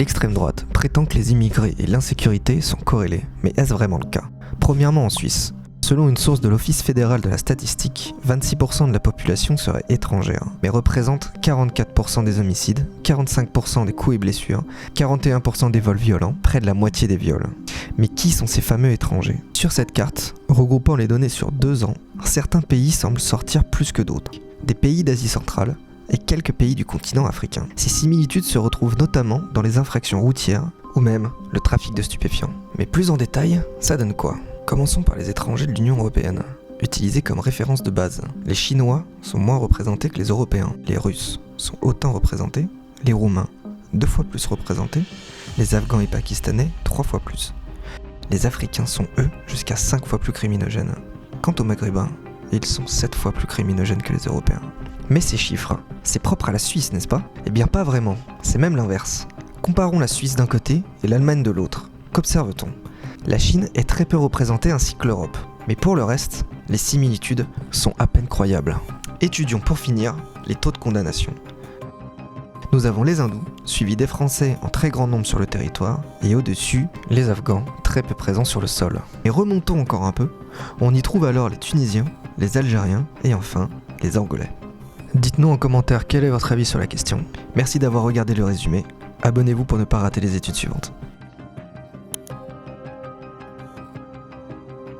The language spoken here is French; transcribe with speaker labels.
Speaker 1: L'extrême droite prétend que les immigrés et l'insécurité sont corrélés, mais est-ce vraiment le cas? Premièrement en Suisse. Selon une source de l'Office fédéral de la statistique, 26% de la population serait étrangère, mais représente 44% des homicides, 45% des coups et blessures, 41% des vols violents, près de la moitié des viols. Mais qui sont ces fameux étrangers? Sur cette carte, regroupant les données sur 2 ans, certains pays semblent sortir plus que d'autres. Des pays d'Asie centrale, et quelques pays du continent africain. Ces similitudes se retrouvent notamment dans les infractions routières ou même le trafic de stupéfiants. Mais plus en détail, ça donne quoi? Commençons par les étrangers de l'Union européenne, utilisés comme référence de base. Les Chinois sont moins représentés que les Européens, les Russes sont autant représentés, les Roumains 2 fois plus représentés, les Afghans et Pakistanais 3 fois plus. Les Africains sont eux jusqu'à 5 fois plus criminogènes. Quant aux Maghrébins, ils sont 7 fois plus criminogènes que les Européens. Mais ces chiffres, c'est propre à la Suisse, n'est-ce pas? Eh bien pas vraiment, c'est même l'inverse. Comparons la Suisse d'un côté et l'Allemagne de l'autre. Qu'observe-t-on? La Chine est très peu représentée ainsi que l'Europe. Mais pour le reste, les similitudes sont à peine croyables. Étudions pour finir les taux de condamnation. Nous avons les Hindous, suivis des Français en très grand nombre sur le territoire, et au-dessus, les Afghans, très peu présents sur le sol. Et remontons encore un peu, on y trouve alors les Tunisiens, les Algériens et enfin les Angolais. Dites-nous en commentaire quel est votre avis sur la question. Merci d'avoir regardé le résumé. Abonnez-vous pour ne pas rater les études suivantes.